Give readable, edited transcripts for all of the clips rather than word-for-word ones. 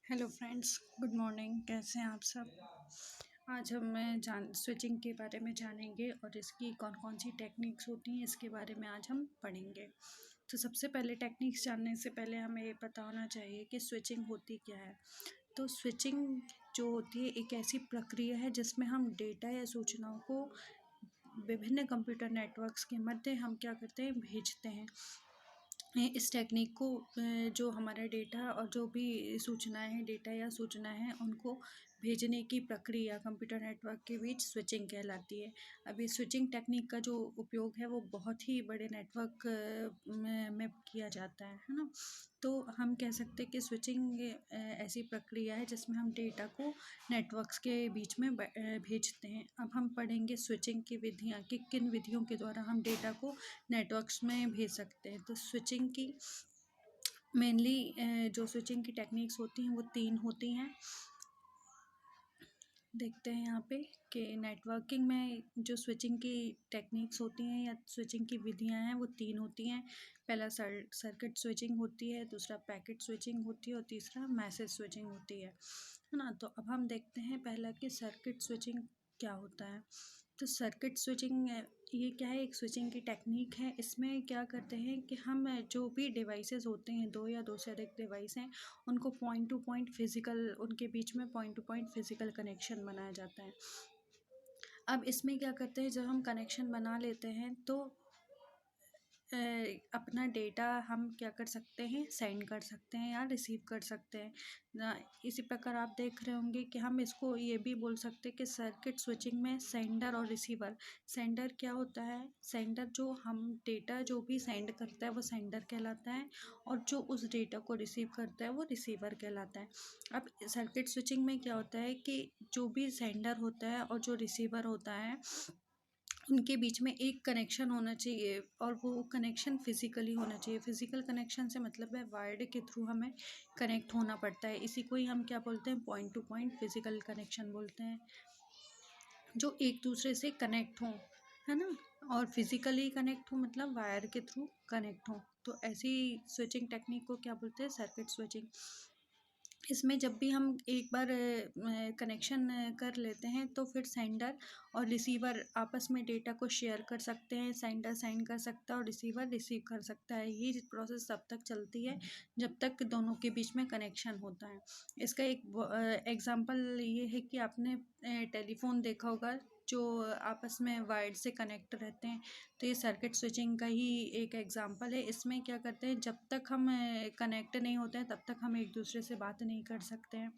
Hello friends, good morning. कैसे हैं आप सब? आज हम स्विचिंग के बारे में जानेंगे और इसकी कौन कौन सी टेक्निक्स होती हैं इसके बारे में आज हम पढ़ेंगे। तो सबसे पहले टेक्निक्स जानने से पहले हमें ये पता होना चाहिए कि स्विचिंग होती क्या है। तो स्विचिंग जो होती है एक ऐसी प्रक्रिया है जिसमें हम डेटा या सूचनाओं को विभिन्न कंप्यूटर नेटवर्क्स के मध्य हम क्या करते हैं, भेजते हैं। इस टेक्निक को जो हमारा डेटा और जो भी सूचनाएं हैं, डेटा या सूचनाएं हैं, उनको भेजने की प्रक्रिया कंप्यूटर नेटवर्क के बीच स्विचिंग कहलाती है। अभी स्विचिंग टेक्निक का जो उपयोग है वो बहुत ही बड़े नेटवर्क में किया जाता है ना। तो हम कह सकते हैं कि स्विचिंग ऐसी प्रक्रिया है जिसमें हम डेटा को नेटवर्क्स के बीच में भेजते हैं। अब हम पढ़ेंगे स्विचिंग की विधियाँ कि किन विधियों के द्वारा हम डेटा को नेटवर्क्स में भेज सकते हैं। तो स्विचिंग की मेनली जो स्विचिंग की टेक्निक्स होती हैं वो 3 होती हैं। देखते हैं यहाँ पे कि नेटवर्किंग में जो स्विचिंग की टेक्निक्स होती हैं या स्विचिंग की विधियाँ हैं वो 3 होती हैं। पहला सर्किट स्विचिंग होती है, दूसरा पैकेट स्विचिंग होती है और तीसरा मैसेज स्विचिंग होती है ना। तो अब हम देखते हैं पहला कि सर्किट स्विचिंग क्या होता है। तो सर्किट स्विचिंग ये क्या है, एक स्विचिंग की टेक्निक है। इसमें क्या करते हैं कि हम जो भी डिवाइसेस होते हैं, 2 या 2 से अधिक डिवाइस हैं, उनको पॉइंट टू पॉइंट फिजिकल, उनके बीच में point two point physical connection बनाया जाता है। अब इसमें क्या करते हैं, जब हम कनेक्शन बना लेते हैं तो अपना डेटा हम क्या कर सकते हैं, सेंड कर सकते हैं या रिसीव कर सकते हैं ना। इसी प्रकार आप देख रहे होंगे कि हम इसको ये भी बोल सकते हैं कि सर्किट स्विचिंग में सेंडर और रिसीवर। सेंडर क्या होता है, सेंडर जो हम डेटा जो भी सेंड करता है वो सेंडर कहलाता है और जो उस डेटा को रिसीव करता है वो रिसीवर कहलाता है। अब सर्किट स्विचिंग में क्या होता है कि जो भी सेंडर होता है और जो रिसीवर होता है उनके बीच में एक कनेक्शन होना चाहिए और वो कनेक्शन फिजिकली होना चाहिए। फिजिकल कनेक्शन से मतलब है वायर्ड के थ्रू हमें कनेक्ट होना पड़ता है। इसी को ही हम क्या बोलते हैं, point two point physical connection बोलते हैं, जो एक दूसरे से कनेक्ट हों, है ना। और फिजिकली कनेक्ट हो मतलब वायर के थ्रू कनेक्ट हो। तो ऐसी स्विचिंग टेक्निक को क्या बोलते हैं, सर्किट स्विचिंग। इसमें जब भी हम एक बार कनेक्शन कर लेते हैं तो फिर सेंडर और रिसीवर आपस में डेटा को शेयर कर सकते हैं। सेंडर सेंड कर सकता है और रिसीवर रिसीव कर सकता है। ये प्रोसेस तब तक चलती है जब तक दोनों के बीच में कनेक्शन होता है। इसका एक एग्जांपल ये है कि आपने टेलीफोन देखा होगा जो आपस में वायर से कनेक्ट रहते हैं। तो ये सर्किट स्विचिंग का ही एक एग्जांपल है। इसमें क्या करते हैं, जब तक हम कनेक्ट नहीं होते हैं तब तक हम एक दूसरे से बात नहीं कर सकते हैं।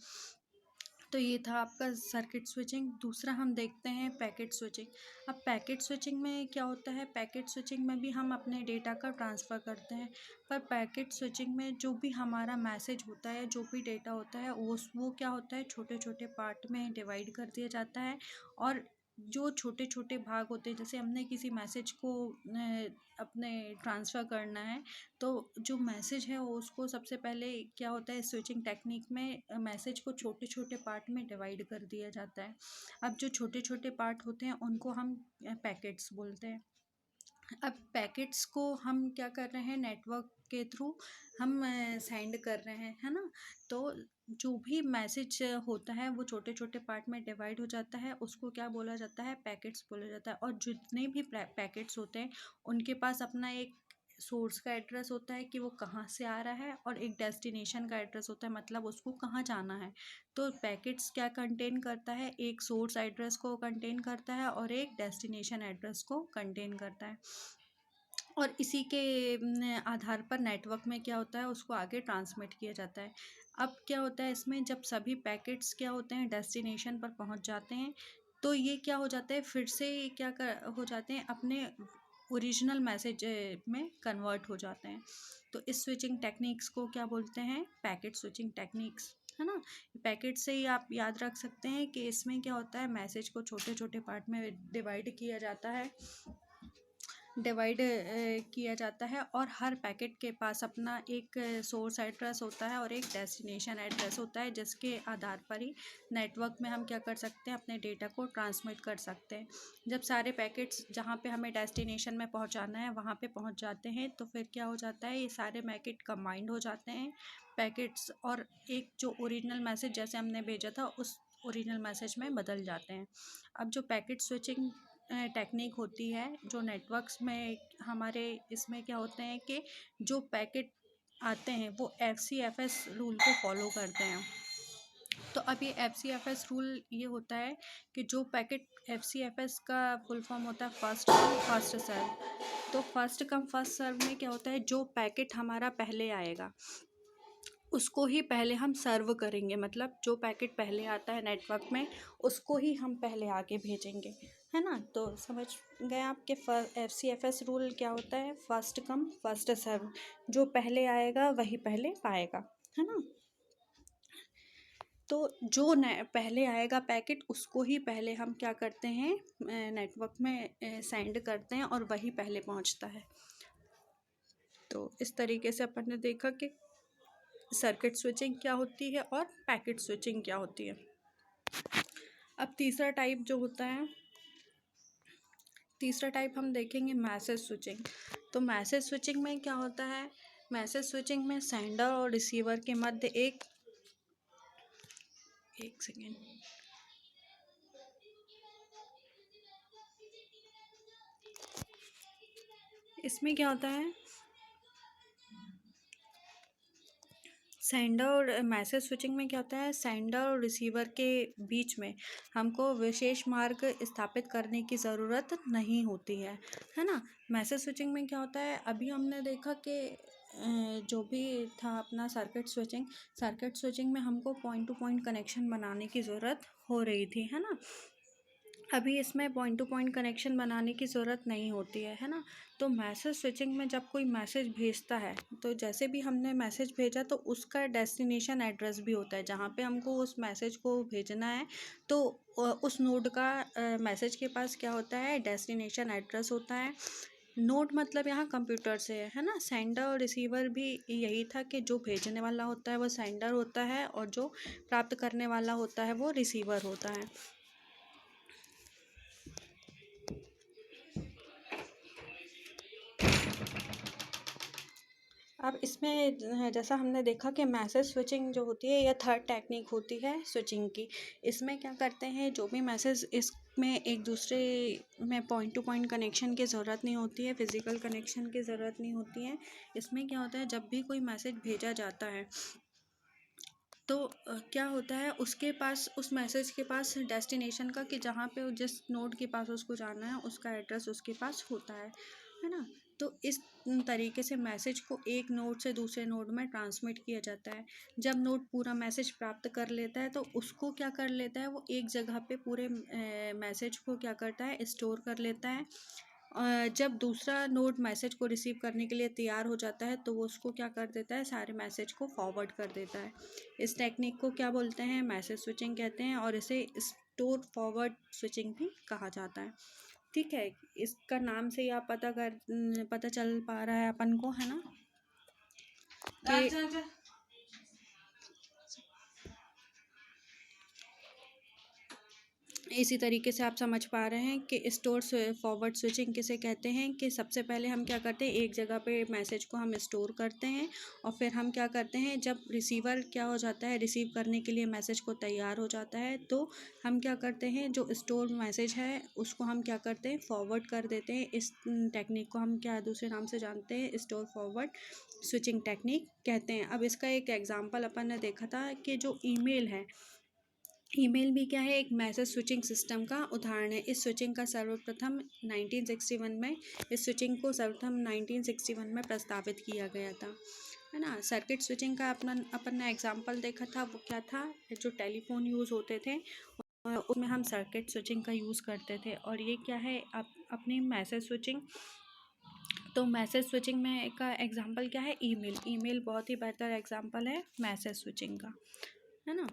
तो ये था आपका सर्किट स्विचिंग। दूसरा हम देखते हैं पैकेट स्विचिंग। अब पैकेट स्विचिंग में क्या होता है, पैकेट स्विचिंग में भी हम अपने डेटा का ट्रांसफ़र करते हैं। पर पैकेट स्विचिंग में जो भी हमारा मैसेज होता है, जो भी डेटा होता है, वो क्या होता है, छोटे छोटे पार्ट में डिवाइड कर दिया जाता है। और जो छोटे छोटे भाग होते हैं, जैसे हमने किसी मैसेज को अपने ट्रांसफ़र करना है, तो जो मैसेज है वो उसको सबसे पहले क्या होता है, स्विचिंग टेक्निक में मैसेज को छोटे छोटे पार्ट में डिवाइड कर दिया जाता है। अब जो छोटे छोटे पार्ट होते हैं उनको हम पैकेट्स बोलते हैं। अब पैकेट्स को हम क्या कर रहे हैं, नेटवर्क के थ्रू हम सेंड कर रहे हैं, है ना। तो जो भी मैसेज होता है वो छोटे छोटे पार्ट में डिवाइड हो जाता है, उसको क्या बोला जाता है, पैकेट्स बोला जाता है। और जितने भी पैकेट्स होते हैं उनके पास अपना एक सोर्स का एड्रेस होता है कि वो कहाँ से आ रहा है, और एक डेस्टिनेशन का एड्रेस होता है मतलब उसको कहाँ जाना है। तो पैकेट्स क्या कंटेन करता है, एक सोर्स एड्रेस को कंटेन करता है और एक डेस्टिनेशन एड्रेस को कंटेन करता है। और इसी के आधार पर नेटवर्क में क्या होता है, उसको आगे ट्रांसमिट किया जाता है। अब क्या होता है इसमें, जब सभी पैकेट्स क्या होते हैं डेस्टिनेशन पर पहुंच जाते हैं, तो ये क्या हो जाता है, फिर से हो जाते हैं अपने ओरिजिनल मैसेज में कन्वर्ट हो जाते हैं। तो इस स्विचिंग टेक्निक्स को क्या बोलते हैं, पैकेट स्विचिंग टेक्निक्स, है ना। पैकेट से ही आप याद रख सकते हैं कि इसमें क्या होता है, मैसेज को छोटे छोटे पार्ट में डिवाइड किया जाता है। डिवाइड किया जाता है और हर पैकेट के पास अपना एक सोर्स एड्रेस होता है और एक डेस्टिनेशन एड्रेस होता है, जिसके आधार पर ही नेटवर्क में हम क्या कर सकते हैं, अपने डेटा को ट्रांसमिट कर सकते हैं। जब सारे पैकेट्स जहाँ पे हमें डेस्टिनेशन में पहुँचाना है वहाँ पे पहुँच जाते हैं तो फिर क्या हो जाता है, ये सारे पैकेट कंबाइंड हो जाते हैं पैकेट्स, और एक जो ओरिजिनल मैसेज जैसे हमने भेजा था उस ओरिजिनल मैसेज में बदल जाते हैं। अब जो पैकेट स्विचिंग टेक्निक होती है जो नेटवर्क्स में हमारे, इसमें क्या होते हैं कि जो पैकेट आते हैं वो FCFS रूल को फॉलो करते हैं। तो अब ये FCFS रूल ये होता है कि जो पैकेट, FCFS का फुल फॉर्म होता है फर्स्ट कम फर्स्ट सर्व। तो फर्स्ट कम फर्स्ट सर्व में क्या होता है, जो पैकेट हमारा पहले आएगा उसको ही पहले हम सर्व करेंगे, मतलब जो पैकेट पहले आता है नेटवर्क में उसको ही हम पहले आगे भेजेंगे, है ना। तो समझ गए आपके FCFS रूल क्या होता है, फर्स्ट कम फर्स्ट सर्व, जो पहले आएगा वही पहले पाएगा, है ना। तो जो पहले आएगा पैकेट उसको ही पहले हम क्या करते हैं, नेटवर्क में सेंड करते हैं और वही पहले पहुंचता है। तो इस तरीके से अपन ने देखा कि सर्किट स्विचिंग क्या होती है और पैकेट स्विचिंग क्या होती है। अब तीसरा टाइप जो होता है, तीसरा टाइप हम देखेंगे मैसेज स्विचिंग। तो मैसेज स्विचिंग में क्या होता है, मैसेज स्विचिंग में सेंडर और रिसीवर के मध्य एक सेकेंड, इसमें क्या होता है, सेंडर और मैसेज स्विचिंग में क्या होता है, सेंडर और रिसीवर के बीच में हमको विशेष मार्ग स्थापित करने की ज़रूरत नहीं होती है ना। मैसेज स्विचिंग में क्या होता है, अभी हमने देखा कि जो भी था अपना सर्किट स्विचिंग में हमको पॉइंट टू पॉइंट कनेक्शन बनाने की ज़रूरत हो रही थी, है ना। अभी इसमें पॉइंट टू पॉइंट कनेक्शन बनाने की ज़रूरत नहीं होती है ना। तो मैसेज स्विचिंग में जब कोई मैसेज भेजता है तो जैसे भी हमने मैसेज भेजा तो उसका डेस्टिनेशन एड्रेस भी होता है जहाँ पे हमको उस मैसेज को भेजना है। तो उस नोड का मैसेज के पास क्या होता है, डेस्टिनेशन एड्रेस होता है। नोड मतलब यहाँ कंप्यूटर से है ना। सेंडर और रिसीवर भी यही था कि जो भेजने वाला होता है वो सेंडर होता है और जो प्राप्त करने वाला होता है वो रिसीवर होता है। अब इसमें जैसा हमने देखा कि मैसेज स्विचिंग जो होती है यह थर्ड टेक्निक होती है स्विचिंग की। इसमें क्या करते हैं, जो भी मैसेज, इसमें एक दूसरे में पॉइंट टू पॉइंट कनेक्शन की ज़रूरत नहीं होती है, फिज़िकल कनेक्शन की ज़रूरत नहीं होती है। इसमें क्या होता है, जब भी कोई मैसेज भेजा जाता है तो क्या होता है, उसके पास, उस मैसेज के पास डेस्टिनेशन का, कि जहाँ पे जिस नोड के पास उसको जाना है उसका एड्रेस उसके पास होता है ना। तो इस तरीके से मैसेज को एक नोड से दूसरे नोड में ट्रांसमिट किया जाता है। जब नोड पूरा मैसेज प्राप्त कर लेता है तो उसको क्या कर लेता है, वो एक जगह पे पूरे मैसेज को क्या करता है, स्टोर कर लेता है। जब दूसरा नोड मैसेज को रिसीव करने के लिए तैयार हो जाता है तो वो उसको क्या कर देता है, सारे मैसेज को फॉरवर्ड कर देता है। इस टेक्निक को क्या बोलते हैं, मैसेज स्विचिंग कहते हैं, और इसे स्टोर फॉरवर्ड स्विचिंग भी कहा जाता है। ठीक है, इसका नाम से ही आप पता चल पा रहा है अपन को, है ना, कि इसी तरीके से आप समझ पा रहे हैं कि स्टोर फॉरवर्ड स्विचिंग किसे कहते हैं, कि सबसे पहले हम क्या करते हैं, एक जगह पे मैसेज को हम स्टोर करते हैं और फिर हम क्या करते हैं, जब रिसीवर क्या हो जाता है, रिसीव करने के लिए मैसेज को तैयार हो जाता है तो हम क्या करते हैं, जो स्टोर मैसेज है उसको हम क्या करते हैं, फॉरवर्ड कर देते हैं। इस टेक्निक को हम क्या दूसरे नाम से जानते हैं, स्टोर फॉरवर्ड स्विचिंग टेक्निक कहते हैं। अब इसका एक एग्जाम्पल अपन ने देखा था कि जो ईमेल है, ईमेल भी क्या है, एक मैसेज स्विचिंग सिस्टम का उदाहरण है। इस स्विचिंग का सर्वप्रथम 1961 में इस स्विचिंग को सर्वप्रथम 1961 में प्रस्तावित किया गया था, है ना। सर्किट स्विचिंग का अपन ने एग्जांपल देखा था, वो क्या था, जो टेलीफोन यूज़ होते थे उसमें हम सर्किट स्विचिंग का यूज़ करते थे। और ये क्या है, अपनी मैसेज स्विचिंग। तो मैसेज स्विचिंग में का एग्जांपल क्या है, ईमेल। ईमेल बहुत ही बेहतर एग्जांपल है मैसेज स्विचिंग का, है ना।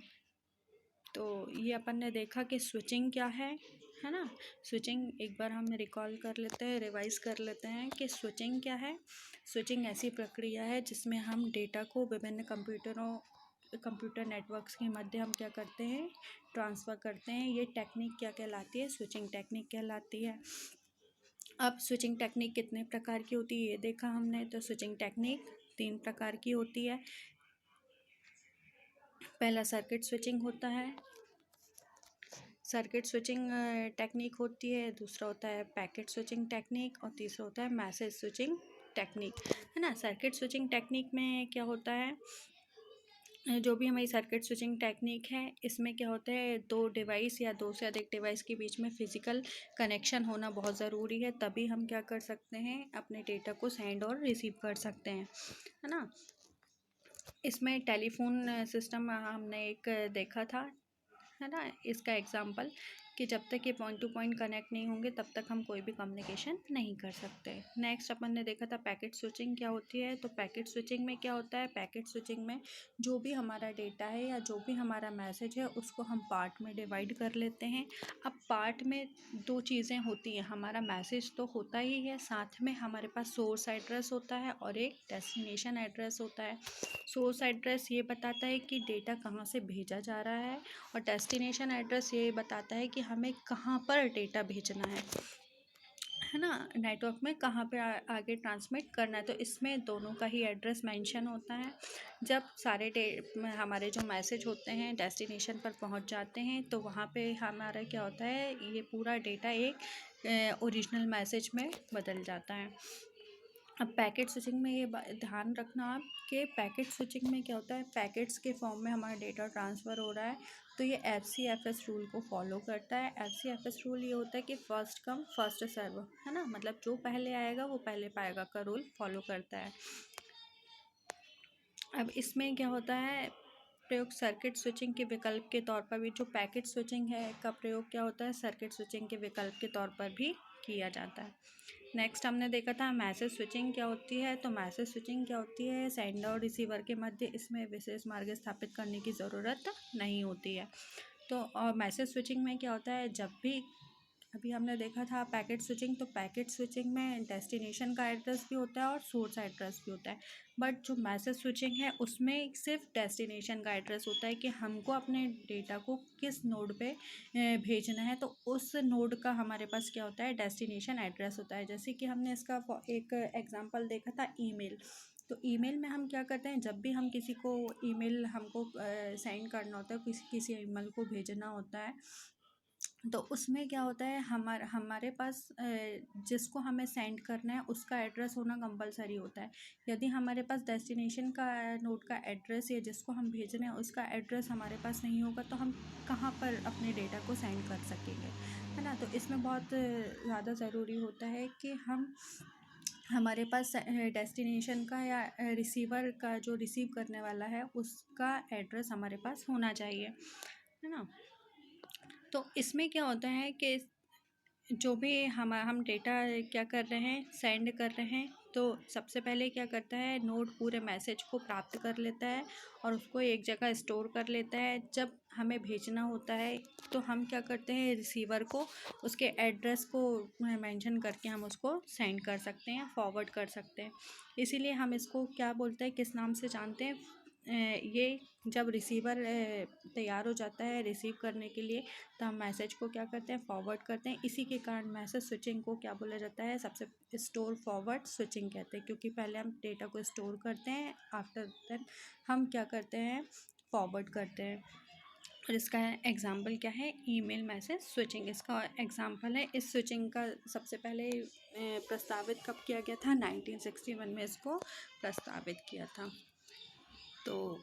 तो ये अपन ने देखा कि स्विचिंग क्या है, है ना। स्विचिंग एक बार हम रिकॉल कर लेते हैं, रिवाइज कर लेते हैं कि स्विचिंग क्या है। स्विचिंग ऐसी प्रक्रिया है जिसमें हम डेटा को विभिन्न कंप्यूटर नेटवर्क्स के मध्य हम क्या करते हैं, ट्रांसफ़र करते हैं। ये टेक्निक क्या कहलाती है, स्विचिंग टेक्निक कहलाती है। अब स्विचिंग टेक्निक कितने प्रकार की होती है ये देखा हमने। तो स्विचिंग टेक्निक 3 प्रकार की होती है। पहला सर्किट स्विचिंग होता है, सर्किट स्विचिंग टेक्निक होती है। दूसरा होता है पैकेट स्विचिंग टेक्निक और तीसरा होता है मैसेज स्विचिंग टेक्निक, है ना। सर्किट स्विचिंग टेक्निक में क्या होता है, जो भी हमारी सर्किट स्विचिंग टेक्निक है इसमें क्या होता है, 2 डिवाइस या 2 से अधिक डिवाइस के बीच में फिजिकल कनेक्शन होना बहुत ज़रूरी है, तभी हम क्या कर सकते हैं, अपने डेटा को सेंड और रिसीव कर सकते हैं, है ना। इसमें टेलीफोन सिस्टम हमने एक देखा था, है ना, इसका एग्जांपल कि जब तक ये पॉइंट टू पॉइंट कनेक्ट नहीं होंगे तब तक हम कोई भी कम्युनिकेशन नहीं कर सकते। नेक्स्ट अपन ने देखा था पैकेट स्विचिंग क्या होती है। तो पैकेट स्विचिंग में क्या होता है, पैकेट स्विचिंग में जो भी हमारा डेटा है या जो भी हमारा मैसेज है उसको हम पार्ट में डिवाइड कर लेते हैं। अब पार्ट में 2 चीज़ें होती हैं, हमारा मैसेज तो होता ही है, साथ में हमारे पास सोर्स एड्रेस होता है और एक डेस्टिनेशन एड्रेस होता है। सोर्स एड्रेस ये बताता है कि डेटा कहाँ से भेजा जा रहा है और डेस्टिनेशन एड्रेस ये बताता है कि हमें कहाँ पर डेटा भेजना है ना, नेटवर्क में कहाँ पे आगे ट्रांसमिट करना है। तो इसमें दोनों का ही एड्रेस मेंशन होता है। जब सारे हमारे जो मैसेज होते हैं डेस्टिनेशन पर पहुंच जाते हैं तो वहाँ पे हमारा क्या होता है, ये पूरा डेटा एक ओरिजिनल मैसेज में बदल जाता है। अब पैकेट स्विचिंग में ये ध्यान रखना आप कि पैकेट स्विचिंग में क्या होता है, पैकेट्स के फॉर्म में हमारा डेटा ट्रांसफ़र हो रहा है तो ये FCFS रूल को फॉलो करता है। FCFS रूल ये होता है कि फर्स्ट कम फर्स्ट सर्व, है ना, मतलब जो पहले आएगा वो पहले पाएगा का रूल फॉलो करता है। अब इसमें क्या होता है, प्रयोग सर्किट स्विचिंग के विकल्प के तौर पर भी, जो पैकेट स्विचिंग है का प्रयोग क्या होता है, सर्किट स्विचिंग के विकल्प के तौर पर भी किया जाता है। नेक्स्ट हमने देखा था मैसेज स्विचिंग क्या होती है। तो मैसेज स्विचिंग क्या होती है, सेंडर और रिसीवर के मध्य इसमें विशेष मार्ग स्थापित करने की ज़रूरत नहीं होती है। तो और मैसेज स्विचिंग में क्या होता है, जब भी अभी हमने देखा था पैकेट स्विचिंग, तो पैकेट स्विचिंग में डेस्टिनेशन का एड्रेस भी होता है और सोर्स एड्रेस भी होता है। बट जो मैसेज स्विचिंग है उसमें सिर्फ डेस्टिनेशन का एड्रेस होता है कि हमको अपने डेटा को किस नोड पे भेजना है, तो उस नोड का हमारे पास क्या होता है, डेस्टिनेशन एड्रेस होता है। जैसे कि हमने इसका एक एग्जांपल देखा था ईमेल। तो ईमेल में हम क्या करते हैं, जब भी हम किसी को ईमेल हमको सेंड करना होता है, किसी ईमेल को भेजना होता है, तो उसमें क्या होता है, हमारे पास जिसको हमें सेंड करना है उसका एड्रेस होना कंपलसरी होता है। यदि हमारे पास डेस्टिनेशन का नोड का एड्रेस या जिसको हम भेज रहे हैं उसका एड्रेस हमारे पास नहीं होगा तो हम कहाँ पर अपने डेटा को सेंड कर सकेंगे, है ना। तो इसमें बहुत ज़्यादा ज़रूरी होता है कि हमारे पास डेस्टिनेशन का या रिसीवर का, जो रिसीव करने वाला है उसका एड्रेस हमारे पास होना चाहिए, है ना। तो इसमें क्या होता है कि जो भी हम डेटा क्या कर रहे हैं, सेंड कर रहे हैं, तो सबसे पहले क्या करता है, नोड पूरे मैसेज को प्राप्त कर लेता है और उसको एक जगह स्टोर कर लेता है। जब हमें भेजना होता है तो हम क्या करते हैं, रिसीवर को उसके एड्रेस को मेंशन करके हम उसको सेंड कर सकते हैं, फॉरवर्ड कर सकते हैं। इसीलिए हम इसको क्या बोलते हैं, किस नाम से जानते हैं, ये जब रिसीवर तैयार हो जाता है रिसीव करने के लिए तो हम मैसेज को क्या करते हैं, फॉरवर्ड करते हैं। इसी के कारण मैसेज स्विचिंग को क्या बोला जाता है, सबसे स्टोर फॉरवर्ड स्विचिंग कहते हैं, क्योंकि पहले हम डेटा को स्टोर करते हैं, आफ्टर दैट हम क्या करते हैं, फॉरवर्ड करते हैं। और इसका एग्जांपल क्या है, ईमेल मैसेज स्विचिंग इसका एग्जांपल है। इस स्विचिंग का सबसे पहले प्रस्तावित कब किया गया था, 1961 में इसको प्रस्तावित किया था। तो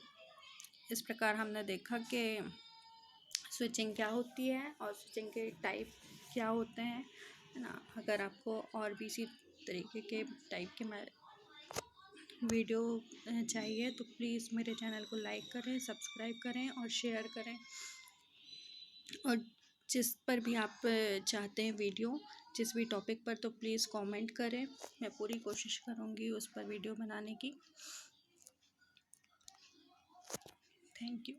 इस प्रकार हमने देखा कि स्विचिंग क्या होती है और स्विचिंग के टाइप क्या होते हैं, है ना। अगर आपको और भी इसी तरीके के टाइप के वीडियो चाहिए तो प्लीज़ मेरे चैनल को लाइक करें, सब्सक्राइब करें और शेयर करें। और जिस पर भी आप चाहते हैं वीडियो, जिस भी टॉपिक पर, तो प्लीज़ कमेंट करें, मैं पूरी कोशिश करूँगी उस पर वीडियो बनाने की। Thank you.